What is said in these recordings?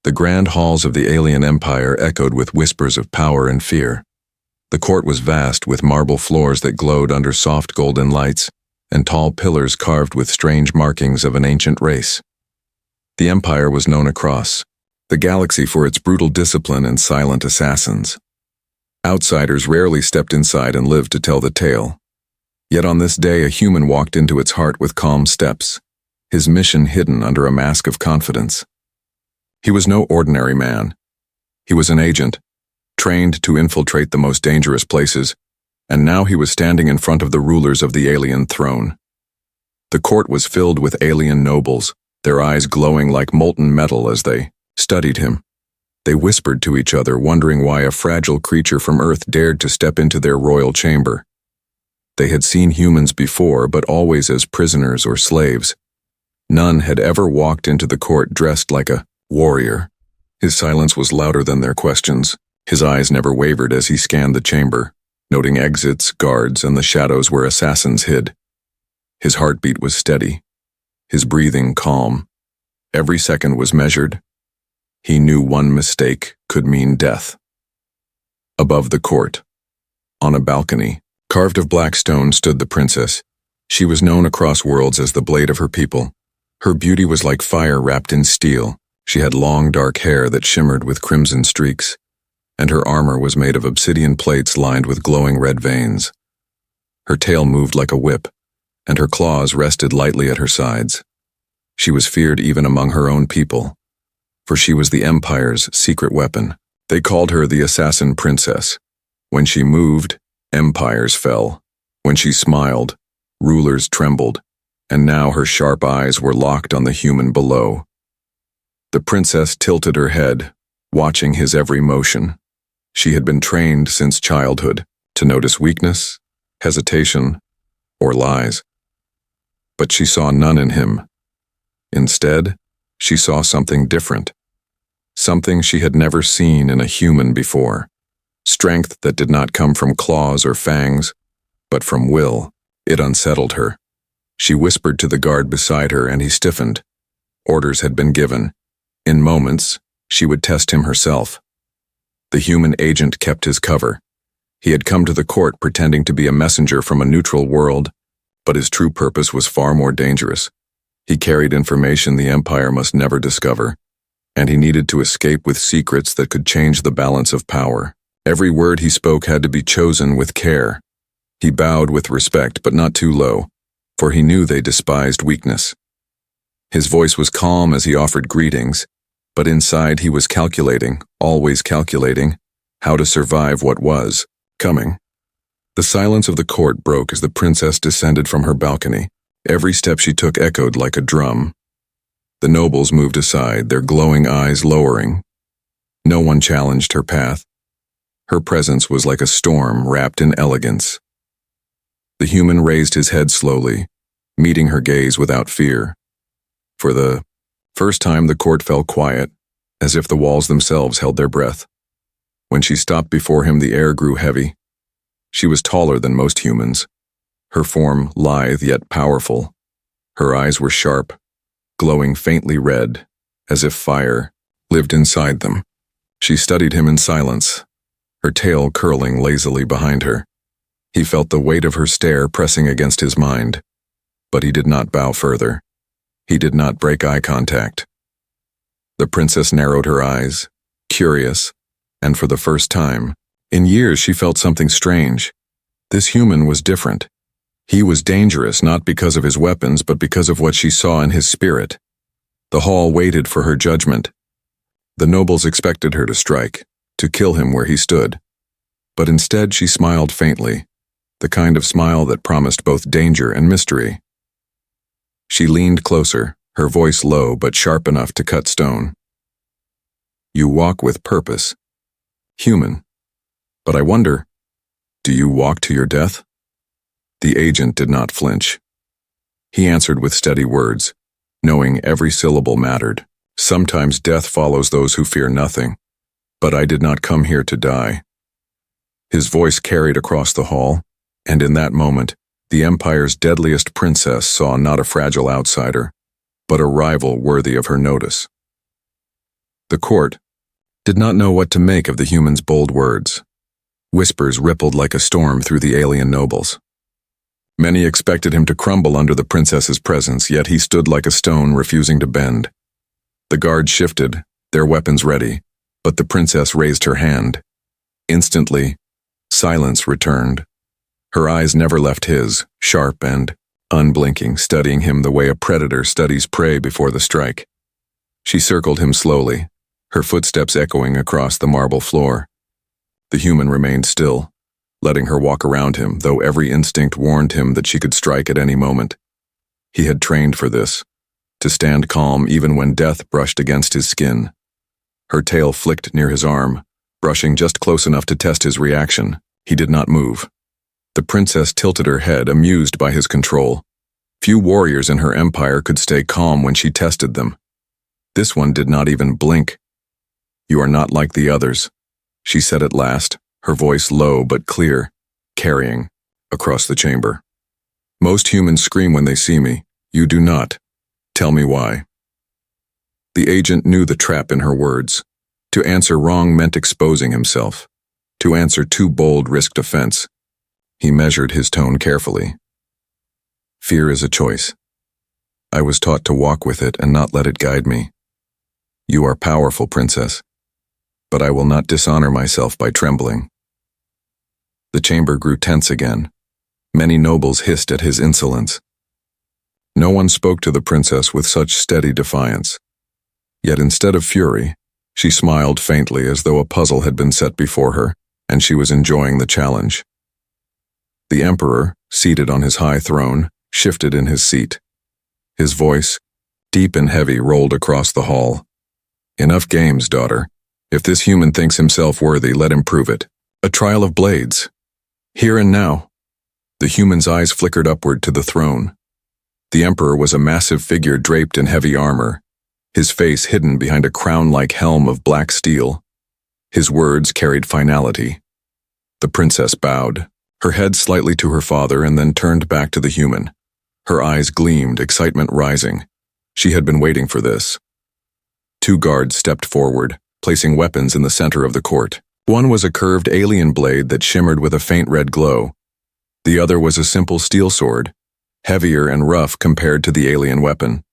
The grand halls of the alien empire echoed with whispers of power and fear. The court was vast, with marble floors that glowed under soft golden lights, and tall pillars carved with strange markings of an ancient race. The empire was known across the galaxy for its brutal discipline and silent assassins. Outsiders rarely stepped inside and lived to tell the tale. Yet on this day, a human walked into its heart with calm steps, his mission hidden under a mask of confidence. He was no ordinary man. He was an agent, trained to infiltrate the most dangerous places, and now he was standing in front of the rulers of the alien throne. The court was filled with alien nobles, their eyes glowing like molten metal as they studied him. They whispered to each other, wondering why a fragile creature from Earth dared to step into their royal chamber. They had seen humans before, but always as prisoners or slaves. None had ever walked into the court dressed like a warrior. His silence was louder than their questions. His eyes never wavered as he scanned the chamber, noting exits, guards, and the shadows where assassins hid. His heartbeat was steady, his breathing calm. Every second was measured. He knew one mistake could mean death. Above the court, on a balcony, carved of black stone, stood the princess. She was known across worlds as the blade of her people. Her beauty was like fire wrapped in steel. She had long, dark hair that shimmered with crimson streaks, and her armor was made of obsidian plates lined with glowing red veins. Her tail moved like a whip, and her claws rested lightly at her sides. She was feared even among her own people, for she was the Empire's secret weapon. They called her the Assassin Princess. When she moved, empires fell. When she smiled, rulers trembled, and now her sharp eyes were locked on the human below. The princess tilted her head, watching his every motion. She had been trained since childhood to notice weakness, hesitation, or lies. But she saw none in him. Instead, she saw something different, something she had never seen in a human before. Strength that did not come from claws or fangs, but from will. It unsettled her. She whispered to the guard beside her, and he stiffened. Orders had been given. In moments, she would test him herself. The human agent kept his cover. He had come to the court pretending to be a messenger from a neutral world, but his true purpose was far more dangerous. He carried information the Empire must never discover, and he needed to escape with secrets that could change the balance of power. Every word he spoke had to be chosen with care. He bowed with respect, but not too low, for he knew they despised weakness. His voice was calm as he offered greetings, but inside he was calculating, always calculating, how to survive what was coming. The silence of the court broke as the princess descended from her balcony. Every step she took echoed like a drum. The nobles moved aside, their glowing eyes lowering. No one challenged her path. Her presence was like a storm wrapped in elegance. The human raised his head slowly, meeting her gaze without fear. For the first time, the court fell quiet, as if the walls themselves held their breath. When she stopped before him, the air grew heavy. She was taller than most humans, her form lithe yet powerful. Her eyes were sharp, glowing faintly red, as if fire lived inside them. She studied him in silence, her tail curling lazily behind her. He felt the weight of her stare pressing against his mind, but he did not bow further. He did not break eye contact. The princess narrowed her eyes, curious, and for the first time in years she felt something strange. This human was different. He was dangerous not because of his weapons, but because of what she saw in his spirit. The hall waited for her judgment. The nobles expected her to strike, to kill him where he stood. But instead she smiled faintly, the kind of smile that promised both danger and mystery. She leaned closer, her voice low but sharp enough to cut stone. You walk with purpose. Human. But I wonder, do you walk to your death? The agent did not flinch. He answered with steady words, knowing every syllable mattered. Sometimes death follows those who fear nothing, but I did not come here to die. His voice carried across the hall, and in that moment, the Empire's deadliest princess saw not a fragile outsider, but a rival worthy of her notice. The court did not know what to make of the human's bold words. Whispers rippled like a storm through the alien nobles. Many expected him to crumble under the princess's presence, yet he stood like a stone, refusing to bend. The guards shifted, their weapons ready, but the princess raised her hand. Instantly, silence returned. Her eyes never left his, sharp and unblinking, studying him the way a predator studies prey before the strike. She circled him slowly, her footsteps echoing across the marble floor. The human remained still, letting her walk around him, though every instinct warned him that she could strike at any moment. He had trained for this, to stand calm even when death brushed against his skin. Her tail flicked near his arm, brushing just close enough to test his reaction. He did not move. The princess tilted her head, amused by his control. Few warriors in her empire could stay calm when she tested them. This one did not even blink. "You are not like the others," she said at last, her voice low but clear, carrying across the chamber. "Most humans scream when they see me. You do not. Tell me why." The agent knew the trap in her words. To answer wrong meant exposing himself. To answer too bold risked offense. He measured his tone carefully. "Fear is a choice. I was taught to walk with it and not let it guide me. You are powerful, princess, but I will not dishonor myself by trembling." The chamber grew tense again. Many nobles hissed at his insolence. No one spoke to the princess with such steady defiance. Yet instead of fury, she smiled faintly as though a puzzle had been set before her, and she was enjoying the challenge. The emperor, seated on his high throne, shifted in his seat. His voice, deep and heavy, rolled across the hall. "Enough games, daughter. If this human thinks himself worthy, let him prove it. A trial of blades. Here and now." The human's eyes flickered upward to the throne. The emperor was a massive figure draped in heavy armor, his face hidden behind a crown-like helm of black steel. His words carried finality. The princess bowed, her head slightly to her father, and then turned back to the human. Her eyes gleamed, excitement rising. She had been waiting for this. Two guards stepped forward, placing weapons in the center of the court. One was a curved alien blade that shimmered with a faint red glow. The other was a simple steel sword, heavier and rough compared to the alien weapon.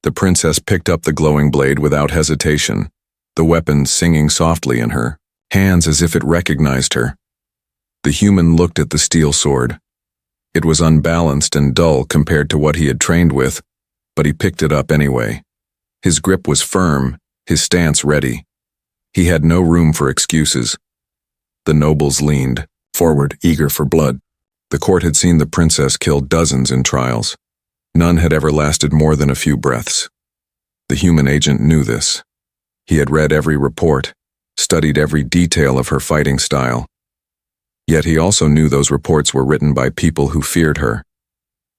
The princess picked up the glowing blade without hesitation, the weapon singing softly in her hands as if it recognized her. The human looked at the steel sword. It was unbalanced and dull compared to what he had trained with, but he picked it up anyway. His grip was firm, his stance ready. He had no room for excuses. The nobles leaned forward, eager for blood. The court had seen the princess kill dozens in trials. None had ever lasted more than a few breaths. The human agent knew this. He had read every report, studied every detail of her fighting style. Yet he also knew those reports were written by people who feared her.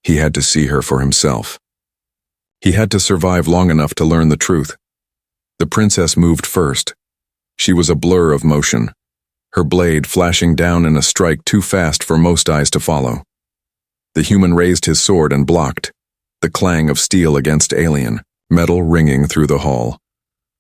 He had to see her for himself. He had to survive long enough to learn the truth. The princess moved first. She was a blur of motion, her blade flashing down in a strike too fast for most eyes to follow. The human raised his sword and blocked, the clang of steel against alien, metal ringing through the hall.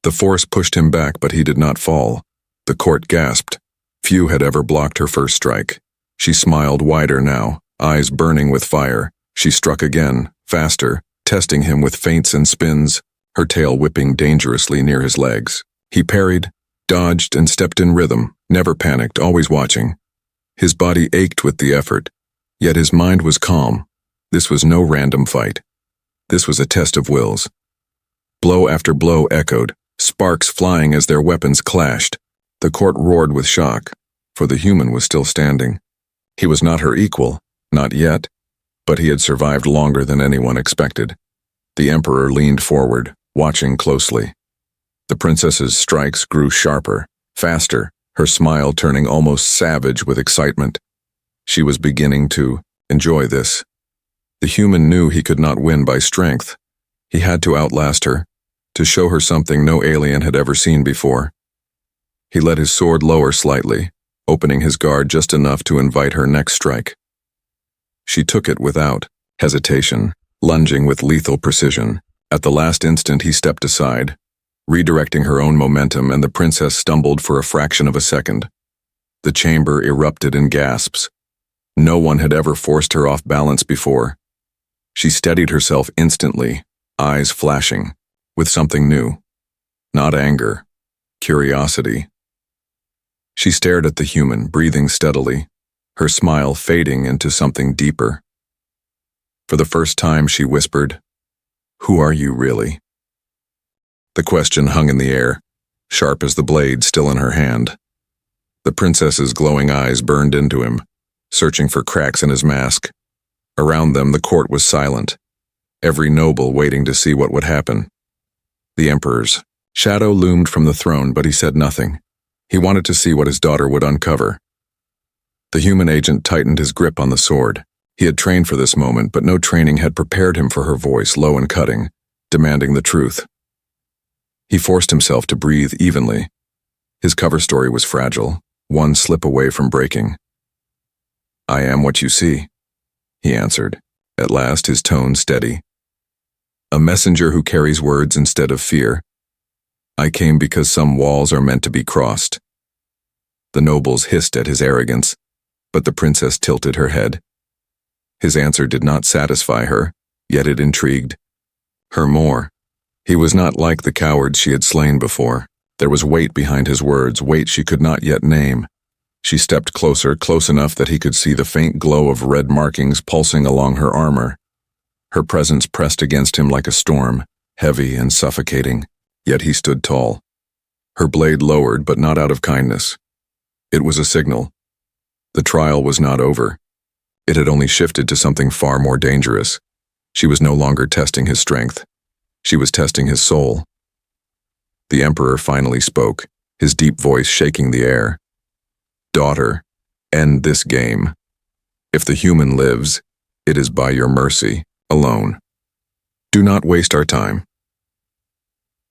The force pushed him back, but he did not fall. The court gasped. Few had ever blocked her first strike. She smiled wider now, eyes burning with fire. She struck again, faster, testing him with feints and spins, her tail whipping dangerously near his legs. He parried, dodged, and stepped in rhythm, never panicked, always watching. His body ached with the effort, yet his mind was calm. This was no random fight. This was a test of wills. Blow after blow echoed, sparks flying as their weapons clashed. The court roared with shock, for the human was still standing. He was not her equal, not yet, but he had survived longer than anyone expected. The emperor leaned forward, watching closely. The princess's strikes grew sharper, faster, her smile turning almost savage with excitement. She was beginning to enjoy this. The human knew he could not win by strength. He had to outlast her, to show her something no alien had ever seen before. He let his sword lower slightly, opening his guard just enough to invite her next strike. She took it without hesitation, lunging with lethal precision. At the last instant he stepped aside. redirecting her own momentum, and the princess stumbled for a fraction of a second. The chamber erupted in gasps. No one had ever forced her off balance before. She steadied herself instantly, eyes flashing, with something new. Not anger, curiosity. She stared at the human, breathing steadily, her smile fading into something deeper. For the first time, she whispered, "Who are you really?" The question hung in the air, sharp as the blade still in her hand. The princess's glowing eyes burned into him, searching for cracks in his mask. Around them, the court was silent, every noble waiting to see what would happen. The emperor's shadow loomed from the throne, but he said nothing. He wanted to see what his daughter would uncover. The human agent tightened his grip on the sword. He had trained for this moment, but no training had prepared him for her voice, low and cutting, demanding the truth. He forced himself to breathe evenly. His cover story was fragile, one slip away from breaking. "I am what you see," he answered, at last, his tone steady. "A messenger who carries words instead of fear. I came because some walls are meant to be crossed." The nobles hissed at his arrogance, but the princess tilted her head. His answer did not satisfy her, yet it intrigued her more. He was not like the cowards she had slain before. There was weight behind his words, weight she could not yet name. She stepped closer, close enough that he could see the faint glow of red markings pulsing along her armor. Her presence pressed against him like a storm, heavy and suffocating, yet he stood tall. Her blade lowered, but not out of kindness. It was a signal. The trial was not over. It had only shifted to something far more dangerous. She was no longer testing his strength. She was testing his soul. The emperor finally spoke, his deep voice shaking the air. "Daughter, end this game. If the human lives, it is by your mercy, alone. Do not waste our time."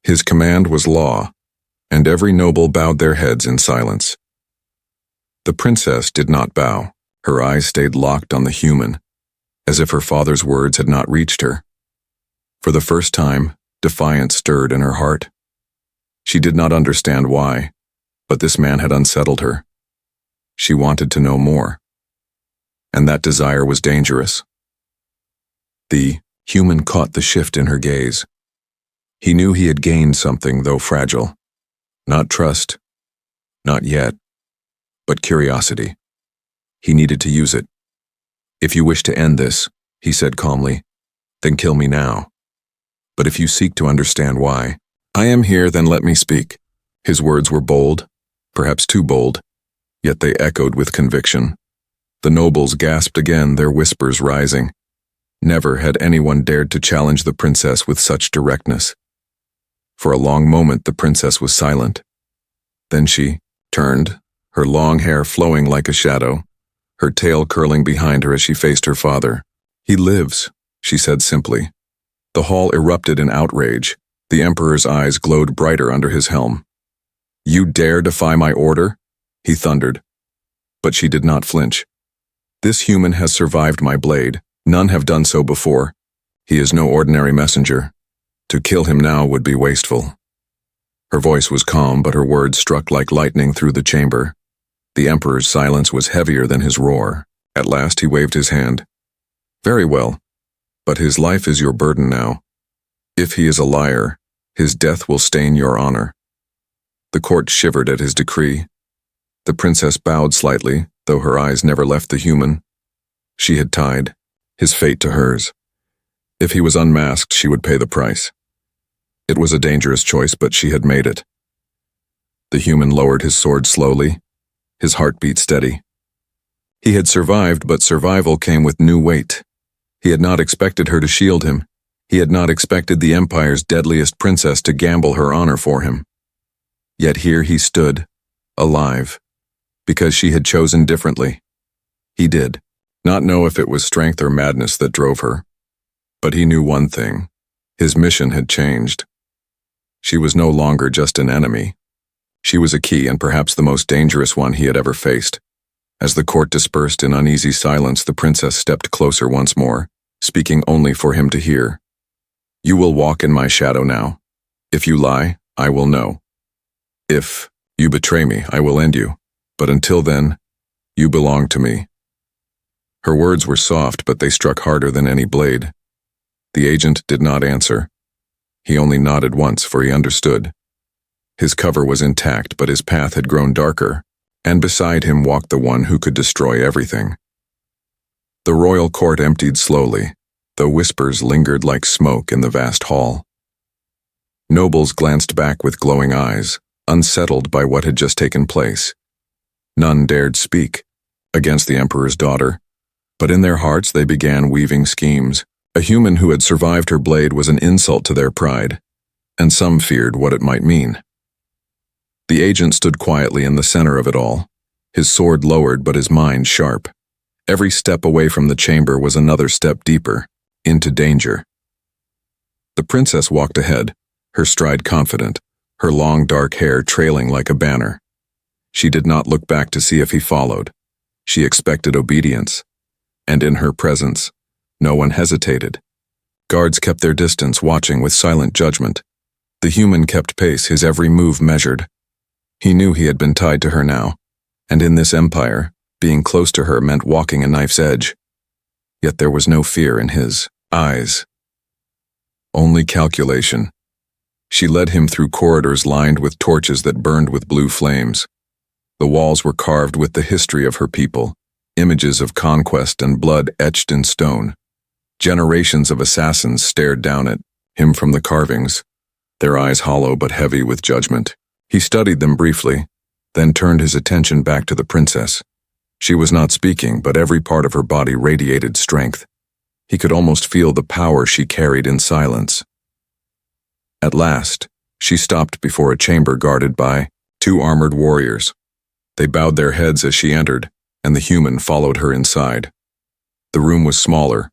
His command was law, and every noble bowed their heads in silence. The princess did not bow. Her eyes stayed locked on the human, as if her father's words had not reached her. For the first time, defiance stirred in her heart. She did not understand why, but this man had unsettled her. She wanted to know more, and that desire was dangerous. The human caught the shift in her gaze. He knew he had gained something, though fragile. Not trust, not yet, but curiosity. He needed to use it. "If you wish to end this," he said calmly, "then kill me now. But if you seek to understand why I am here, then let me speak." His words were bold, perhaps too bold, yet they echoed with conviction. The nobles gasped again, their whispers rising. Never had anyone dared to challenge the princess with such directness. For a long moment, the princess was silent. Then she turned, her long hair flowing like a shadow, her tail curling behind her as she faced her father. "He lives," she said simply. The hall erupted in outrage. The emperor's eyes glowed brighter under his helm. "You dare defy my order?" he thundered. But she did not flinch. "This human has survived my blade. None have done so before. He is no ordinary messenger. To kill him now would be wasteful." Her voice was calm, but her words struck like lightning through the chamber. The emperor's silence was heavier than his roar. At last he waved his hand. "Very well, but his life is your burden now. If he is a liar, his death will stain your honor." The court shivered at his decree. The princess bowed slightly, though her eyes never left the human. She had tied his fate to hers. If he was unmasked, she would pay the price. It was a dangerous choice, but she had made it. The human lowered his sword slowly, his heartbeat steady. He had survived, but survival came with new weight. He had not expected her to shield him. He had not expected the Empire's deadliest princess to gamble her honor for him. Yet here he stood, alive, because she had chosen differently. He did not know if it was strength or madness that drove her. But he knew one thing. His mission had changed. She was no longer just an enemy. She was a key, and perhaps the most dangerous one he had ever faced. As the court dispersed in uneasy silence, the princess stepped closer once more, speaking only for him to hear. "You will walk in my shadow now. If you lie, I will know. If you betray me, I will end you. But until then, you belong to me." Her words were soft, but they struck harder than any blade. The agent did not answer. He only nodded once, for he understood. His cover was intact, but his path had grown darker, and beside him walked the one who could destroy everything. The royal court emptied slowly, though whispers lingered like smoke in the vast hall. Nobles glanced back with glowing eyes, unsettled by what had just taken place. None dared speak against the emperor's daughter, but in their hearts they began weaving schemes. A human who had survived her blade was an insult to their pride, and some feared what it might mean. The agent stood quietly in the center of it all, his sword lowered but his mind sharp. Every step away from the chamber was another step deeper, into danger. The princess walked ahead, her stride confident, her long dark hair trailing like a banner. She did not look back to see if he followed. She expected obedience, and in her presence, no one hesitated. Guards kept their distance, watching with silent judgment. The human kept pace, his every move measured. He knew he had been tied to her now, and in this empire, being close to her meant walking a knife's edge. Yet there was no fear in his eyes. Only calculation. She led him through corridors lined with torches that burned with blue flames. The walls were carved with the history of her people, images of conquest and blood etched in stone. Generations of assassins stared down at him from the carvings, their eyes hollow but heavy with judgment. He studied them briefly, then turned his attention back to the princess. She was not speaking, but every part of her body radiated strength. He could almost feel the power she carried in silence. At last, she stopped before a chamber guarded by 2 armored warriors. They bowed their heads as she entered, and the human followed her inside. The room was smaller,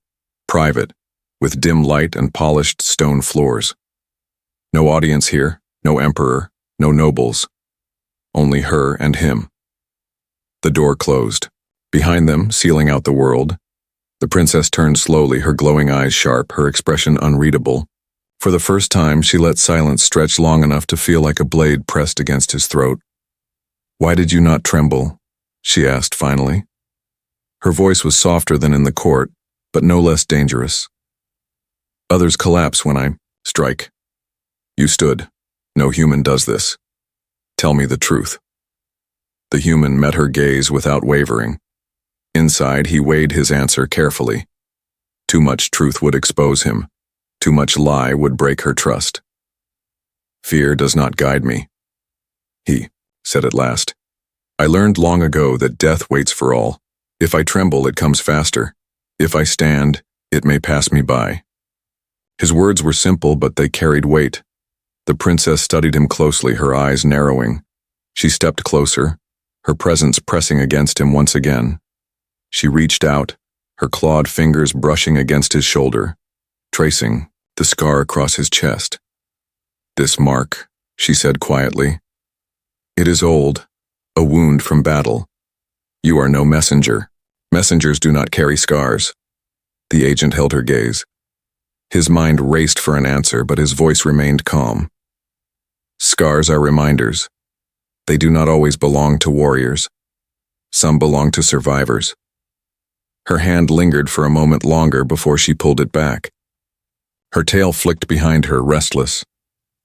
private, with dim light and polished stone floors. No audience here, no emperor, no nobles. Only her and him. The door closed. Behind them, sealing out the world, the princess turned slowly, her glowing eyes sharp, her expression unreadable. For the first time, she let silence stretch long enough to feel like a blade pressed against his throat. "Why did you not tremble?" she asked finally. Her voice was softer than in the court, but no less dangerous. "Others collapse when I strike. You stood. No human does this. Tell me the truth." The human met her gaze without wavering. Inside, he weighed his answer carefully. Too much truth would expose him. Too much lie would break her trust. "Fear does not guide me," he said at last. "I learned long ago that death waits for all. If I tremble, it comes faster. If I stand, it may pass me by." His words were simple, but they carried weight. The princess studied him closely, her eyes narrowing. She stepped closer, her presence pressing against him once again. She reached out, her clawed fingers brushing against his shoulder, tracing the scar across his chest. "This mark," she said quietly. "It is old, a wound from battle. You are no messenger. Messengers do not carry scars." The agent held her gaze. His mind raced for an answer, but his voice remained calm. "Scars are reminders. They do not always belong to warriors. Some belong to survivors." Her hand lingered for a moment longer before she pulled it back. Her tail flicked behind her, restless.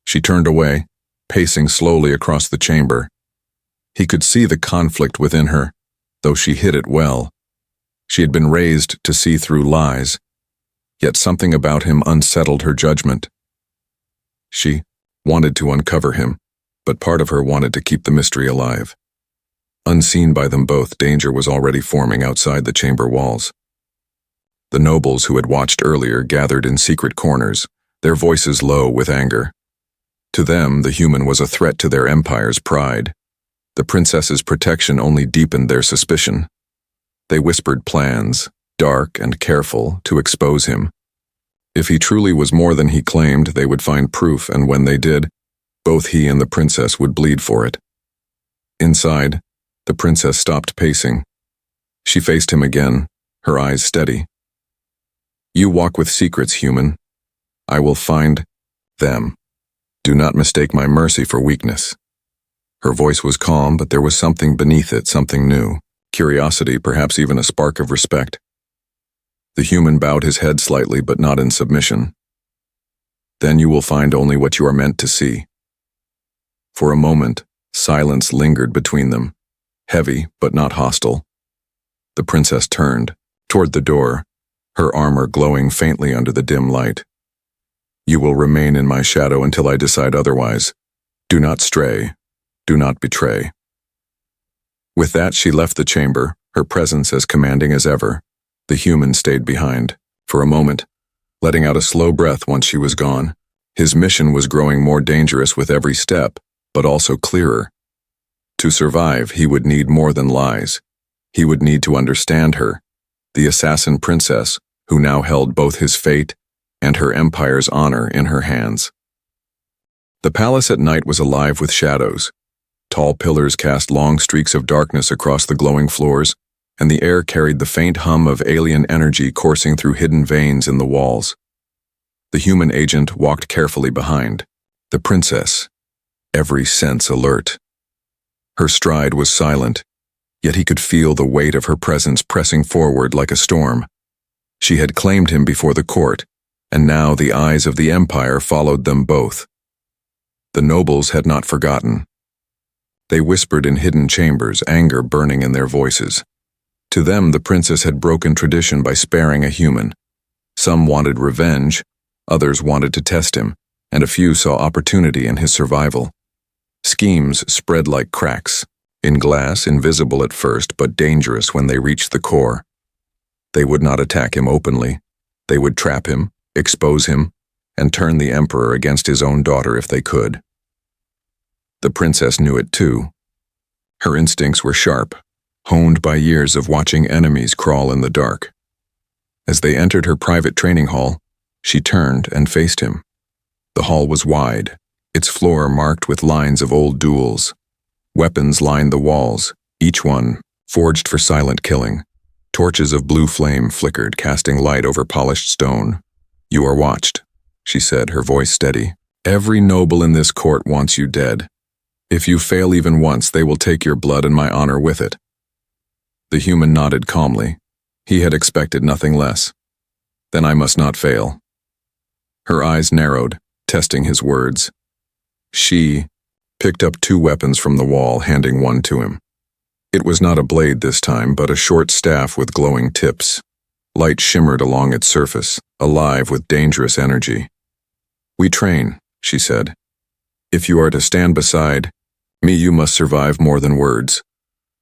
She turned away, pacing slowly across the chamber. He could see the conflict within her, though she hid it well. She had been raised to see through lies, yet something about him unsettled her judgment. She wanted to uncover him, but part of her wanted to keep the mystery alive. Unseen by them both, danger was already forming outside the chamber walls. The nobles who had watched earlier gathered in secret corners, their voices low with anger. To them, the human was a threat to their empire's pride. The princess's protection only deepened their suspicion. They whispered plans, dark and careful, to expose him. If he truly was more than he claimed, they would find proof, and when they did, both he and the princess would bleed for it. Inside, the princess stopped pacing. She faced him again, her eyes steady. "You walk with secrets, human. I will find them. Do not mistake my mercy for weakness." Her voice was calm, but there was something beneath it, something new. Curiosity, perhaps even a spark of respect. The human bowed his head slightly, but not in submission. "Then you will find only what you are meant to see." For a moment, silence lingered between them, heavy but not hostile. The princess turned, toward the door, her armor glowing faintly under the dim light. "You will remain in my shadow until I decide otherwise. Do not stray. Do not betray." With that, she left the chamber, her presence as commanding as ever. The human stayed behind, for a moment, letting out a slow breath once she was gone. His mission was growing more dangerous with every step, but also clearer. To survive, he would need more than lies. He would need to understand her, the assassin princess, who now held both his fate and her empire's honor in her hands. The palace at night was alive with shadows. Tall pillars cast long streaks of darkness across the glowing floors, and the air carried the faint hum of alien energy coursing through hidden veins in the walls. The human agent walked carefully behind, the princess, every sense alert. Her stride was silent, yet he could feel the weight of her presence pressing forward like a storm. She had claimed him before the court, and now the eyes of the empire followed them both. The nobles had not forgotten. They whispered in hidden chambers, anger burning in their voices. To them, the princess had broken tradition by sparing a human. Some wanted revenge, others wanted to test him, and a few saw opportunity in his survival. Schemes spread like cracks, in glass, invisible at first, but dangerous when they reached the core. They would not attack him openly. They would trap him, expose him, and turn the emperor against his own daughter if they could. The princess knew it too. Her instincts were sharp, honed by years of watching enemies crawl in the dark. As they entered her private training hall, she turned and faced him. The hall was wide, its floor marked with lines of old duels. Weapons lined the walls, each one forged for silent killing. Torches of blue flame flickered, casting light over polished stone. "You are watched," she said, her voice steady. "Every noble in this court wants you dead. If you fail even once, they will take your blood and my honor with it." The human nodded calmly. He had expected nothing less. "Then I must not fail." Her eyes narrowed, testing his words. She picked up 2 weapons from the wall, handing one to him. It was not a blade this time, but a short staff with glowing tips. Light shimmered along its surface, alive with dangerous energy. "We train," she said. "If you are to stand beside me, you must survive more than words."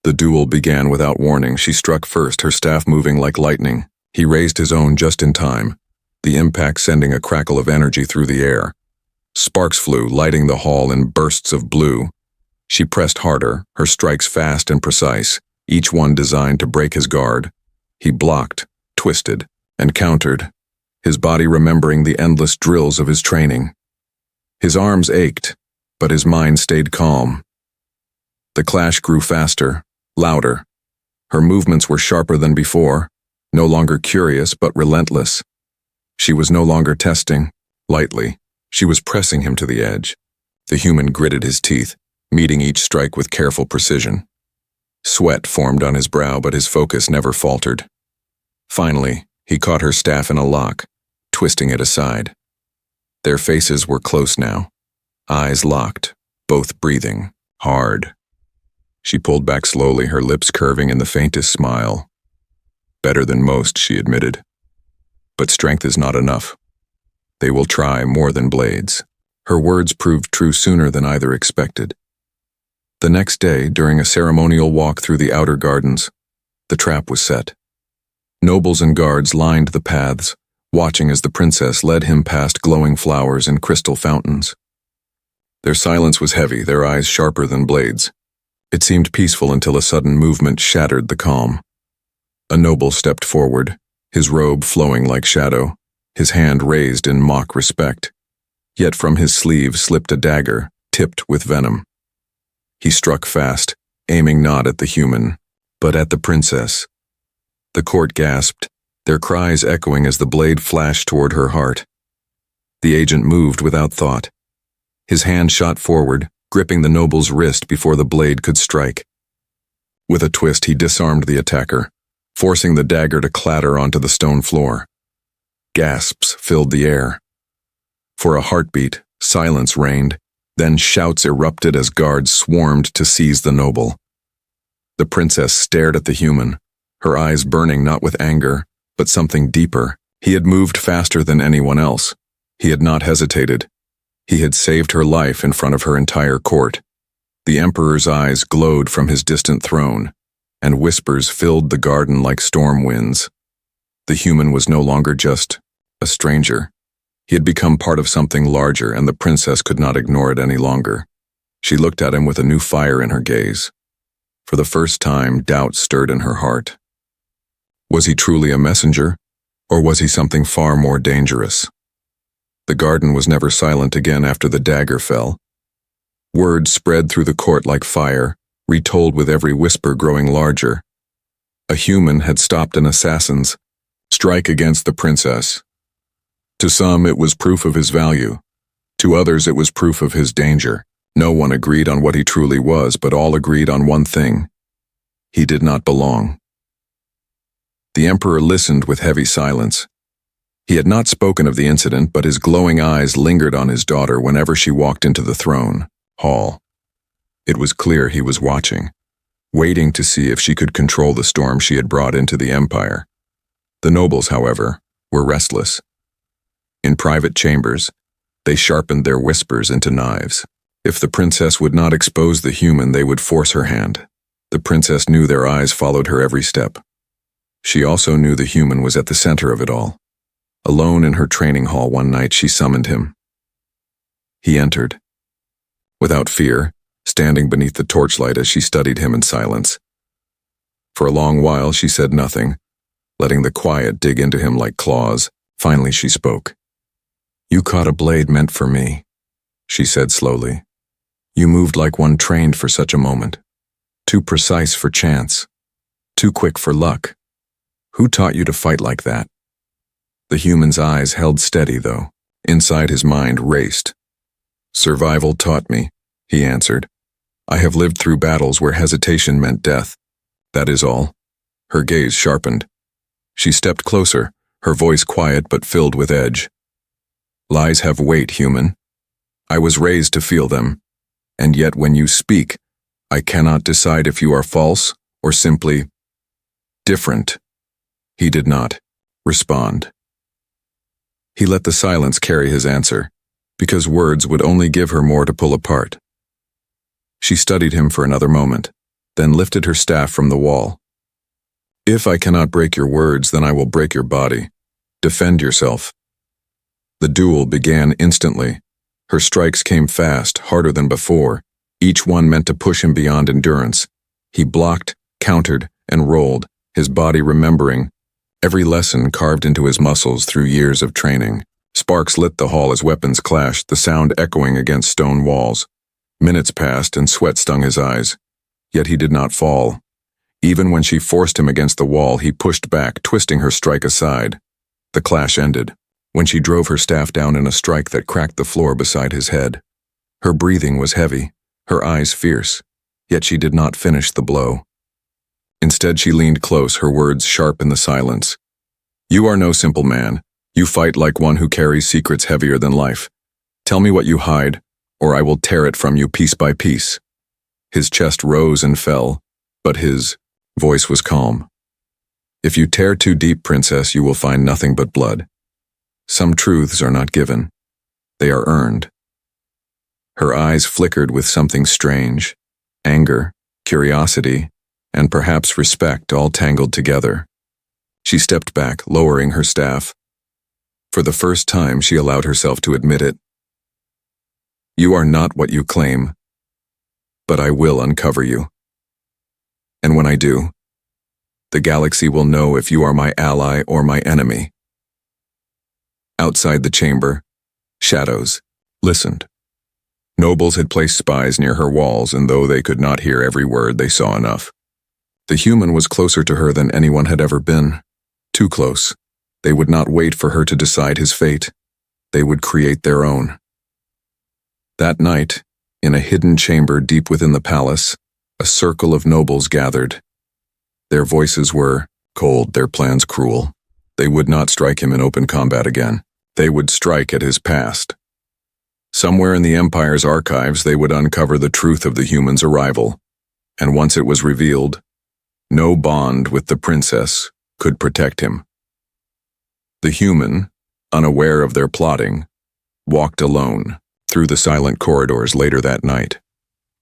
The duel began without warning. She struck first, her staff moving like lightning. He raised his own just in time, the impact sending a crackle of energy through the air. Sparks flew, lighting the hall in bursts of blue. She pressed harder, her strikes fast and precise, each one designed to break his guard. He blocked, twisted, and countered, his body remembering the endless drills of his training. His arms ached, but his mind stayed calm. The clash grew faster, louder. Her movements were sharper than before, no longer curious but relentless. She was no longer testing, lightly. She was pressing him to the edge. The human gritted his teeth, meeting each strike with careful precision. Sweat formed on his brow, but his focus never faltered. Finally, he caught her staff in a lock, twisting it aside. Their faces were close now, eyes locked, both breathing, hard. She pulled back slowly, her lips curving in the faintest smile. "Better than most," she admitted. "But strength is not enough. They will try more than blades." Her words proved true sooner than either expected. The next day, during a ceremonial walk through the outer gardens, the trap was set. Nobles and guards lined the paths, watching as the princess led him past glowing flowers and crystal fountains. Their silence was heavy, their eyes sharper than blades. It seemed peaceful until a sudden movement shattered the calm. A noble stepped forward, his robe flowing like shadow, his hand raised in mock respect. Yet from his sleeve slipped a dagger, tipped with venom. He struck fast, aiming not at the human, but at the princess. The court gasped, their cries echoing as the blade flashed toward her heart. The agent moved without thought. His hand shot forward, gripping the noble's wrist before the blade could strike. With a twist, he disarmed the attacker, forcing the dagger to clatter onto the stone floor. Gasps filled the air. For a heartbeat, silence reigned, then shouts erupted as guards swarmed to seize the noble. The princess stared at the human, her eyes burning not with anger, but something deeper. He had moved faster than anyone else. He had not hesitated. He had saved her life in front of her entire court. The emperor's eyes glowed from his distant throne, and whispers filled the garden like storm winds. The human was no longer just a stranger. He had become part of something larger, and the princess could not ignore it any longer. She looked at him with a new fire in her gaze. For the first time, doubt stirred in her heart. Was he truly a messenger, or was he something far more dangerous? The garden was never silent again after the dagger fell. Words spread through the court like fire, retold with every whisper growing larger. A human had stopped an assassin's strike against the princess. To some, it was proof of his value. To others, it was proof of his danger. No one agreed on what he truly was, but all agreed on one thing. He did not belong. The emperor listened with heavy silence. He had not spoken of the incident, but his glowing eyes lingered on his daughter whenever she walked into the throne hall. It was clear he was watching, waiting to see if she could control the storm she had brought into the empire. The nobles, however, were restless. In private chambers, they sharpened their whispers into knives. If the princess would not expose the human, they would force her hand. The princess knew their eyes followed her every step. She also knew the human was at the center of it all. Alone in her training hall one night, she summoned him. He entered. Without fear, standing beneath the torchlight as she studied him in silence. For a long while she said nothing, letting the quiet dig into him like claws. Finally she spoke. "You caught a blade meant for me," she said slowly. "You moved like one trained for such a moment. Too precise for chance. Too quick for luck. Who taught you to fight like that?" The human's eyes held steady, though. Inside his mind raced. "Survival taught me," he answered. "I have lived through battles where hesitation meant death. That is all." Her gaze sharpened. She stepped closer, her voice quiet but filled with edge. "Lies have weight, human. I was raised to feel them. And yet when you speak, I cannot decide if you are false or simply different." He did not respond. He let the silence carry his answer, because words would only give her more to pull apart. She studied him for another moment, then lifted her staff from the wall. "If I cannot break your words, then I will break your body. Defend yourself." The duel began instantly. Her strikes came fast, harder than before, each one meant to push him beyond endurance. He blocked, countered, and rolled, his body remembering every lesson carved into his muscles through years of training. Sparks lit the hall as weapons clashed, the sound echoing against stone walls. Minutes passed and sweat stung his eyes. Yet he did not fall. Even when she forced him against the wall, he pushed back, twisting her strike aside. The clash ended, when she drove her staff down in a strike that cracked the floor beside his head. Her breathing was heavy, her eyes fierce, yet she did not finish the blow. Instead, she leaned close, her words sharp in the silence. "You are no simple man. You fight like one who carries secrets heavier than life. Tell me what you hide, or I will tear it from you piece by piece." His chest rose and fell, but his voice was calm. "If you tear too deep, princess, you will find nothing but blood. Some truths are not given. They are earned." Her eyes flickered with something strange, anger, curiosity, and perhaps respect all tangled together. She stepped back, lowering her staff. For the first time, she allowed herself to admit it. "You are not what you claim, but I will uncover you. And when I do, the galaxy will know if you are my ally or my enemy." Outside the chamber, shadows listened. Nobles had placed spies near her walls, and though they could not hear every word, they saw enough. The human was closer to her than anyone had ever been. Too close. They would not wait for her to decide his fate. They would create their own. That night, in a hidden chamber deep within the palace, a circle of nobles gathered. Their voices were cold, their plans cruel. They would not strike him in open combat again. They would strike at his past. Somewhere in the Empire's archives, they would uncover the truth of the human's arrival, and once it was revealed, no bond with the princess could protect him. The human, unaware of their plotting, walked alone through the silent corridors later that night.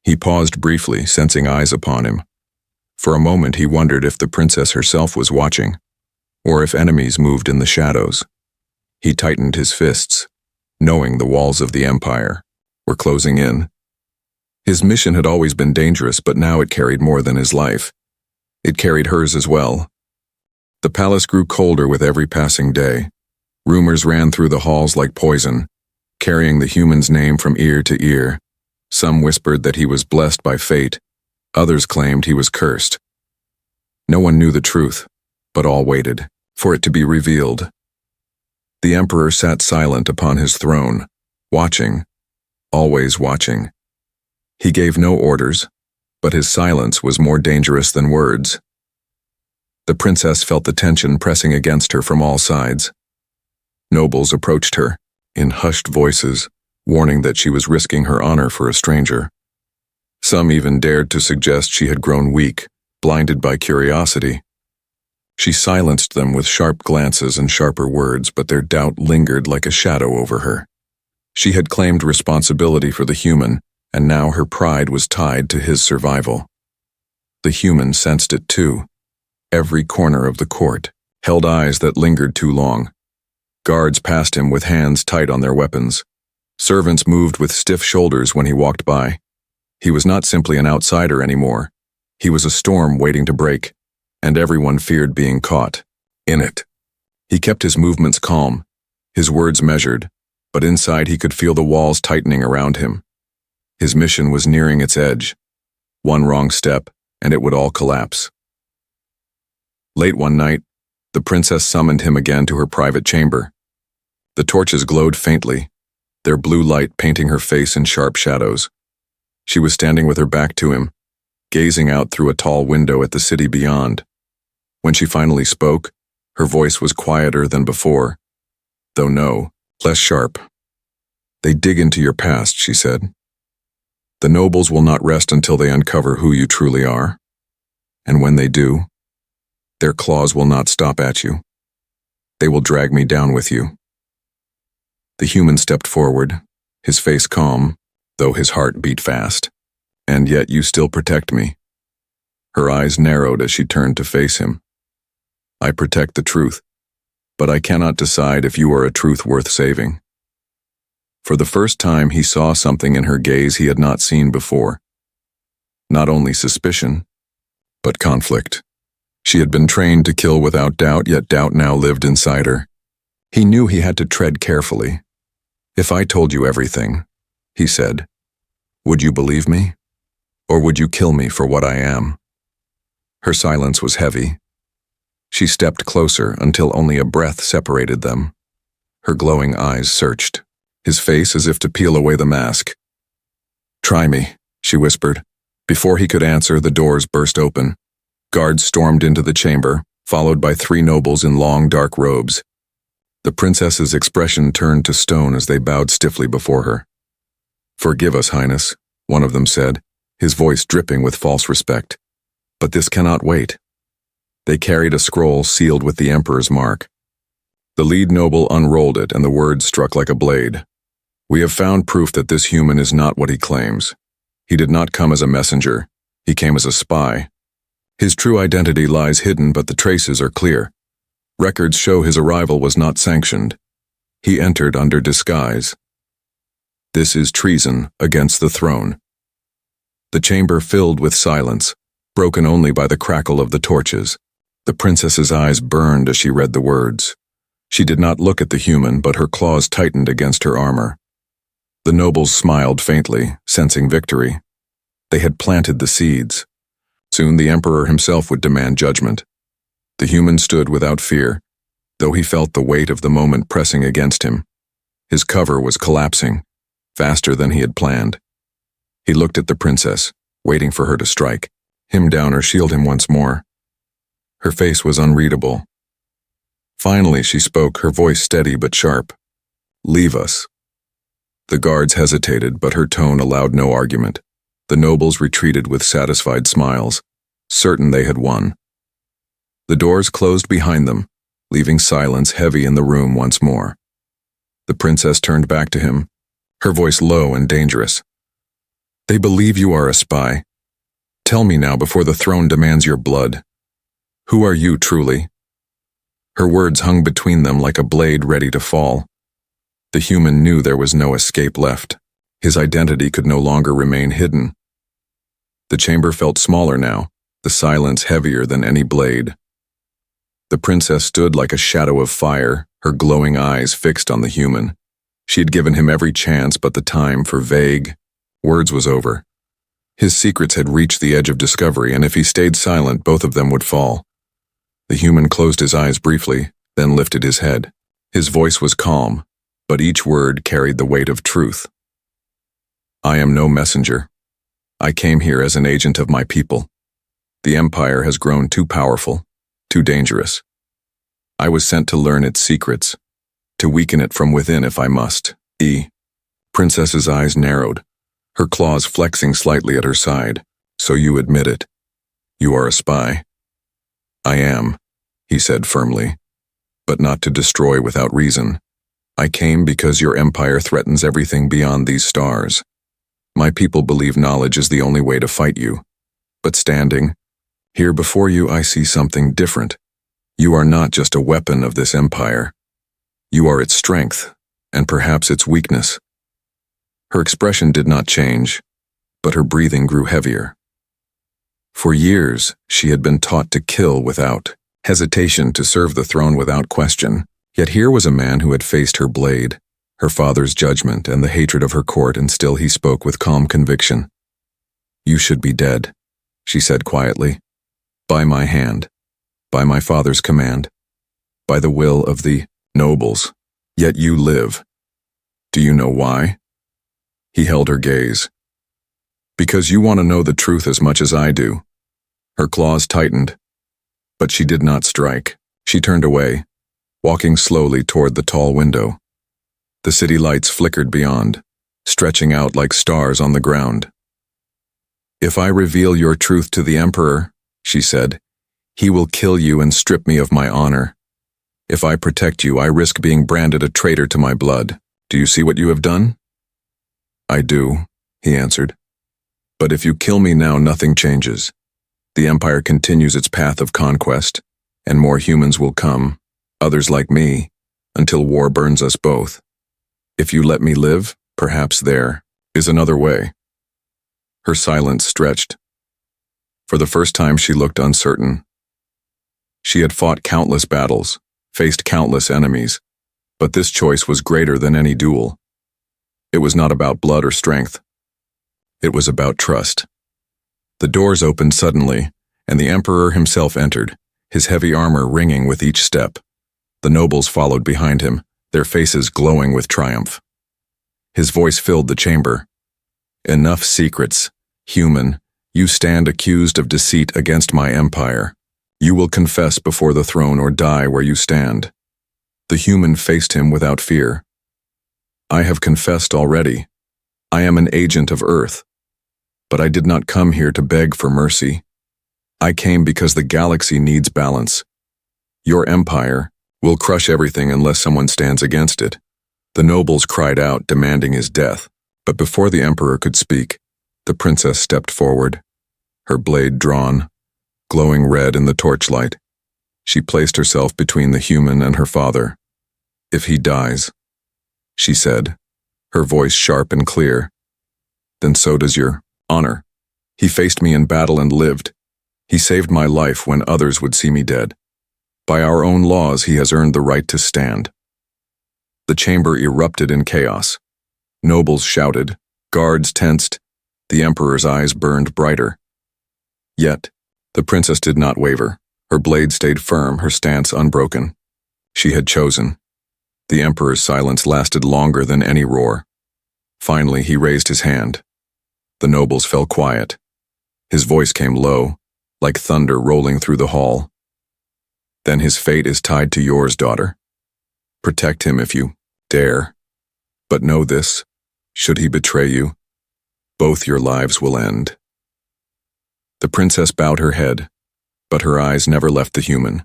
He paused briefly, sensing eyes upon him. For a moment he wondered if the princess herself was watching, or if enemies moved in the shadows. He tightened his fists, knowing the walls of the Empire were closing in. His mission had always been dangerous, but now it carried more than his life. It carried hers as well. The palace grew colder with every passing day. Rumors ran through the halls like poison, carrying the human's name from ear to ear. Some whispered that he was blessed by fate. Others claimed he was cursed. No one knew the truth, but all waited for it to be revealed. The emperor sat silent upon his throne, watching, always watching. He gave no orders, but his silence was more dangerous than words. The princess felt the tension pressing against her from all sides. Nobles approached her, in hushed voices, warning that she was risking her honor for a stranger. Some even dared to suggest she had grown weak, blinded by curiosity. She silenced them with sharp glances and sharper words, but their doubt lingered like a shadow over her. She had claimed responsibility for the human, and now her pride was tied to his survival. The human sensed it too. Every corner of the court held eyes that lingered too long. Guards passed him with hands tight on their weapons. Servants moved with stiff shoulders when he walked by. He was not simply an outsider anymore. He was a storm waiting to break, and everyone feared being caught in it. He kept his movements calm, his words measured, but inside he could feel the walls tightening around him. His mission was nearing its edge. One wrong step, and it would all collapse. Late one night, the princess summoned him again to her private chamber. The torches glowed faintly, their blue light painting her face in sharp shadows. She was standing with her back to him, gazing out through a tall window at the city beyond. When she finally spoke, her voice was quieter than before, though no, less sharp. "They dig into your past," she said. "The nobles will not rest until they uncover who you truly are. And when they do, their claws will not stop at you. They will drag me down with you." The human stepped forward, his face calm, though his heart beat fast. "And yet you still protect me." Her eyes narrowed as she turned to face him. "I protect the truth, but I cannot decide if you are a truth worth saving." For the first time he saw something in her gaze he had not seen before. Not only suspicion, but conflict. She had been trained to kill without doubt, yet doubt now lived inside her. He knew he had to tread carefully. "If I told you everything," he said, "would you believe me? Or would you kill me for what I am?" Her silence was heavy. She stepped closer until only a breath separated them. Her glowing eyes searched his face as if to peel away the mask. "Try me," she whispered. Before he could answer, the doors burst open. Guards stormed into the chamber, followed by 3 nobles in long, dark robes. The princess's expression turned to stone as they bowed stiffly before her. "Forgive us, Highness," one of them said, his voice dripping with false respect. "But this cannot wait." They carried a scroll sealed with the Emperor's mark. The lead noble unrolled it, and the words struck like a blade. "We have found proof that this human is not what he claims. He did not come as a messenger. He came as a spy. His true identity lies hidden, but the traces are clear. Records show his arrival was not sanctioned. He entered under disguise. This is treason against the throne." The chamber filled with silence, broken only by the crackle of the torches. The princess's eyes burned as she read the words. She did not look at the human, but her claws tightened against her armor. The nobles smiled faintly, sensing victory. They had planted the seeds. Soon the emperor himself would demand judgment. The human stood without fear, though he felt the weight of the moment pressing against him. His cover was collapsing. faster than he had planned. He looked at the princess, waiting for her to strike him down or shield him once more. Her face was unreadable. Finally, she spoke, her voice steady but sharp. "Leave us." The guards hesitated, but her tone allowed no argument. The nobles retreated with satisfied smiles, certain they had won. The doors closed behind them, leaving silence heavy in the room once more. The princess turned back to him, her voice low and dangerous. "They believe you are a spy. Tell me now before the throne demands your blood. Who are you truly?" Her words hung between them like a blade ready to fall. The human knew there was no escape left. His identity could no longer remain hidden. The chamber felt smaller now, the silence heavier than any blade. The princess stood like a shadow of fire, her glowing eyes fixed on the human. She had given him every chance, but the time for vague words was over. His secrets had reached the edge of discovery, and if he stayed silent, both of them would fall. The human closed his eyes briefly, then lifted his head. His voice was calm, but each word carried the weight of truth. "I am no messenger. I came here as an agent of my people. The empire has grown too powerful, too dangerous. I was sent to learn its secrets, to weaken it from within if I must." Princess's eyes narrowed, her claws flexing slightly at her side. "So you admit it. You are a spy." "I am," he said firmly, "but not to destroy without reason. I came because your empire threatens everything beyond these stars. My people believe knowledge is the only way to fight you. But standing here before you, I see something different. You are not just a weapon of this empire. You are its strength, and perhaps its weakness." Her expression did not change, but her breathing grew heavier. For years, she had been taught to kill without hesitation, to serve the throne without question. Yet here was a man who had faced her blade, her father's judgment, and the hatred of her court, and still he spoke with calm conviction. "You should be dead," she said quietly. "By my hand, by my father's command, by the will of the nobles. Yet you live. Do you know why?" He held her gaze. "Because you want to know the truth as much as I do." Her claws tightened, but she did not strike. She turned away, walking slowly toward the tall window. The city lights flickered beyond, stretching out like stars on the ground. "If I reveal your truth to the emperor," she said, "he will kill you and strip me of my honor. If I protect you, I risk being branded a traitor to my blood. Do you see what you have done?" "I do," he answered. "But if you kill me now, nothing changes. The empire continues its path of conquest, and more humans will come, others like me, until war burns us both. If you let me live, perhaps there is another way." Her silence stretched. For the first time, she looked uncertain. She had fought countless battles, faced countless enemies, but this choice was greater than any duel. It was not about blood or strength. It was about trust. The doors opened suddenly, and the emperor himself entered, his heavy armor ringing with each step. The nobles followed behind him, their faces glowing with triumph. His voice filled the chamber. "Enough secrets. Human, you stand accused of deceit against my empire. You will confess before the throne or die where you stand." The human faced him without fear. "I have confessed already. I am an agent of Earth. But I did not come here to beg for mercy. I came because the galaxy needs balance. Your empire will crush everything unless someone stands against it." The nobles cried out, demanding his death. But before the emperor could speak, the princess stepped forward, her blade drawn, glowing red in the torchlight. She placed herself between the human and her father. "If he dies," she said, her voice sharp and clear, "then so does your honor. He faced me in battle and lived. He saved my life when others would see me dead. By our own laws, he has earned the right to stand." The chamber erupted in chaos. Nobles shouted, guards tensed, the emperor's eyes burned brighter. Yet, the princess did not waver. Her blade stayed firm, her stance unbroken. She had chosen. The emperor's silence lasted longer than any roar. Finally, he raised his hand. The nobles fell quiet. His voice came low, like thunder rolling through the hall. Then his fate is tied to yours, daughter. Protect him if you dare. But know this, should he betray you, both your lives will end. The princess bowed her head, but her eyes never left the human.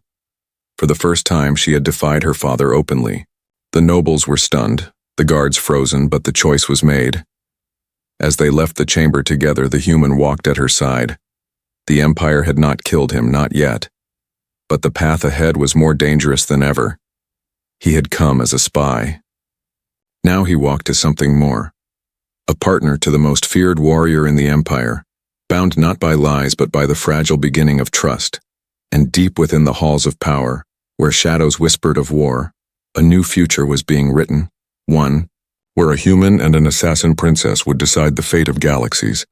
For the first time, she had defied her father openly. The nobles were stunned, the guards frozen, but the choice was made. As they left the chamber together, the human walked at her side. The Empire had not killed him, not yet. But the path ahead was more dangerous than ever. He had come as a spy. Now he walked to something more. A partner to the most feared warrior in the Empire, bound not by lies but by the fragile beginning of trust. And deep within the halls of power, where shadows whispered of war, a new future was being written. One where a human and an assassin princess would decide the fate of galaxies.